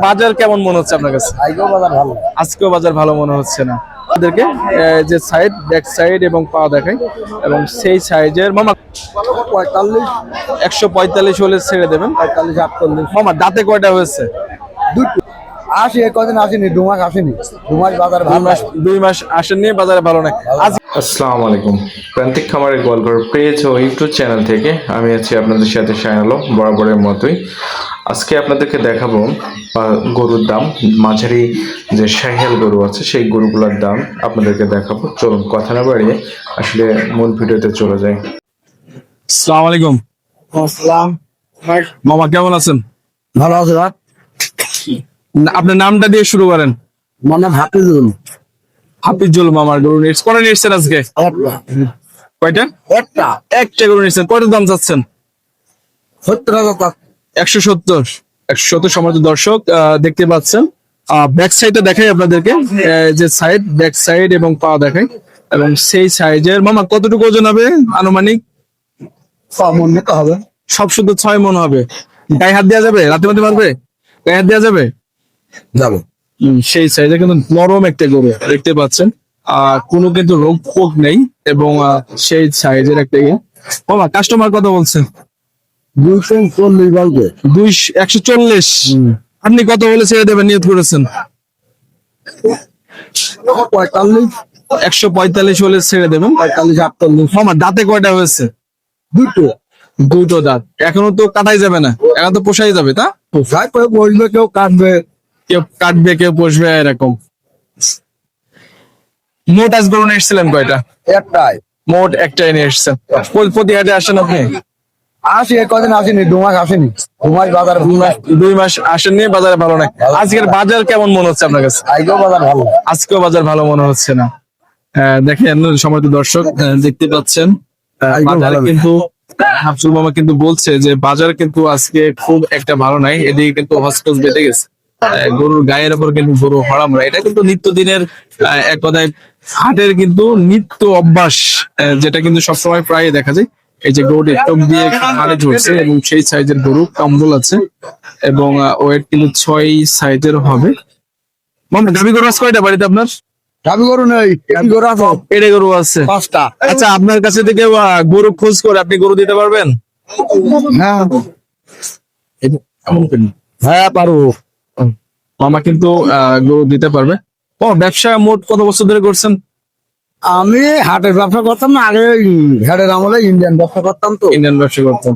বাজার কেমন মনে হচ্ছে আপনার কাছে? আজকেও বাজার ভালো মনে হচ্ছে না আমাদেরকে। যে সাইড ব্যাক সাইড এবং পা দেখাই এবং সেই সাইজের মামা 145 হলে ছেড়ে দেবেন। 45 মামা দাঁতে কয়টা হয়েছে? কদিন আসেনি, 2 মাস আসেনি। 2 মাস বাজারে ভালো, 2 মাস আসেননি, বাজারে ভালো নাই। আসসালামু আলাইকুম। প্রান্তিক খামারের গোয়ালঘর পেজ ও ইউটিউব চ্যানেল থেকে আমি আছি আপনাদের সাথে শাহিন আলম, বরাবরের মতোই। আজকে আপনাদেরকে দেখাবো গরুর দাম, মাঝারি যে শাহিয়াল গরু আছে সেই গরুগুলোর দাম আপনাদেরকে দেখাবো। চলুন কথা না বাড়িয়ে আসলে মূল ভিডিওতে চলে যাই। আসসালামু আলাইকুম। আসসালাম। মামা কেমন আছেন? ভালো আছে? আপনার নামটা দিয়ে শুরু করেন। মানে হাফিজুল। হাফিজুল মামার গরু কটা নিয়েছেন আজকে? কয়টা? একটা গরু নিয়েছেন। কয়টা দাম চাচ্ছেন? 70,000 170 সম্মানিত দর্শক দেখতে পাচ্ছেন। ব্যাক সাইডটা দেখাই আপনাদেরকে, যে সাইড ব্যাক সাইড এবং পা দেখাই এবং সেই সাইজের। মামা কতটুকু ওজন হবে আনুমানিক? 6 মণ মতো হবে। সব শুধু 6 মণ হবে। গায়ে হাত দেওয়া যাবে? রাতে মাতে মারবে? গায়ে হাত দেওয়া যাবে? যাবে। সেই সাইজে কিন্তু নরম একটা গরু দেখতে পাচ্ছেন। কোনো কিন্তু রোগ ফোক নেই এবং সেই সাইজের একটা ইয়ে। মামা কাস্টমার কত বলছে? 240 বলবে। 140। আপনি কত বলে ছেড়ে দেবেন নিয়ত করেছেন? 45। 145 হলে ছেড়ে দেবেন। 45-48। মামা দাঁতে কয়টা হয়েছে? দুটো দাঁত। এখনো তো কাটাই যাবে না, এখন তো পোষাই যাবে। তা পোষায় করে বসবে, কেউ কাটবে, কেউ কাটবে, কেউ পোষবে, এরকম। মোট আজ গরু নিয়ে এসেছিলেন কয়টা? একটাই। মোট একটাই নিয়ে এসেছেন। প্রতি হাটে আসেন আপনি? কদিন আসেনি, 2 মাস আসেনি। 2 মাস বাজারে 2 মাস আসেননি, বাজারে ভালো নাই। আজকের বাজার কেমন মনে হচ্ছে আপনার কাছে? বাজার ভালো, আজকেও বাজার ভালো মনে হচ্ছে না। দেখেন সম্মানিত দর্শক, দেখতে পাচ্ছেন বাজারে কিন্তু হাফসুল মামা কিন্তু বলছে যে বাজার কিন্তু আজকে খুব একটা ভালো নাই। এদিকে কিন্তু হসপিটাল বেঁধে গেছে। গরুর গায়ের উপর কিন্তু গরু হরামরা, এটা কিন্তু নিত্যদিনের এক কথায় হাটের কিন্তু নিত্য অভ্যাস, যেটা কিন্তু সবসময় প্রায় দেখা যায়। এই যে গরুটি টক দিয়ে হাড়ে ঝরছে এবং সেই সাইজের গরু, কম্বল আছে এবং ওয়েট কিন্তু 6 সাইজের হবে। মামা গাভী গরু আছে কয়টা বাড়িতে আপনার? গাভী গরু নেই, গরু আছে। পেড়ে গরু আছে 5টা। আচ্ছা, আপনার কাছে থেকে গরু খোঁজ করে আপনি গরু দিতে পারবেন? হ্যাঁ পারবো। মামা কিন্তু গরু দিতে পারবে। ব্যবসা মোট কত বছর ধরে করছেন? আমি হাটের ব্যবসা করতাম না, আগে ঘাটের আমলে ইন্ডিয়ান ব্যবসা করতাম। তো ইন্ডিয়ান ব্যবসা করতাম।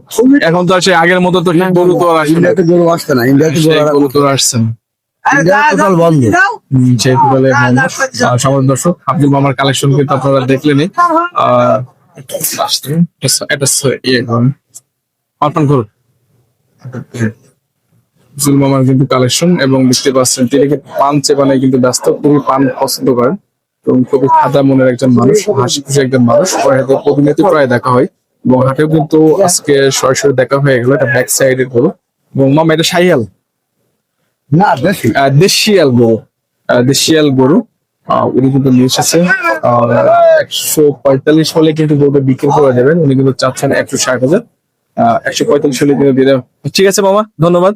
এখন তো সেই আগের মতো তো গরু তো আর ইন্ডিয়াতে গরু আসছে না। ইন্ডিয়াতে গরু তো আসছেন। টোটাল বন্ধ। সেই বলে সমাজ দর্শক আব্দুল মামার কালেকশন কিন্তু আপনারা দেখলেনই। আব্দুল মামার কিন্তু কালেকশন এবং দেখতে পাচ্ছেন তিনি কিন্তু পান চেপানায় কিন্তু ব্যস্ত, খুবই পান পছন্দ করেন এবং খুবই খাতা মনের একজন মানুষ, হাসি খুশি একজন মানুষ। হাতে প্রতিনিয়ত প্রায় দেখা হয় এবং হাটেও কিন্তু আজকে সরাসরি দেখা হয়ে গেল। এটা ব্যাক সাইডের গরু এবং মামা এটা শাহিয়াল না, দেশিয়াল গরু। দেশিয়াল গরু উনি কিন্তু নিয়ে এসেছে। 145 হলে কিন্তু গরুটা বিক্রি করে দেবেন। উনি কিন্তু চাচ্ছেন 160,000। 145 হলে কিন্তু দিয়ে দেবেন। ঠিক আছে মামা, ধন্যবাদ।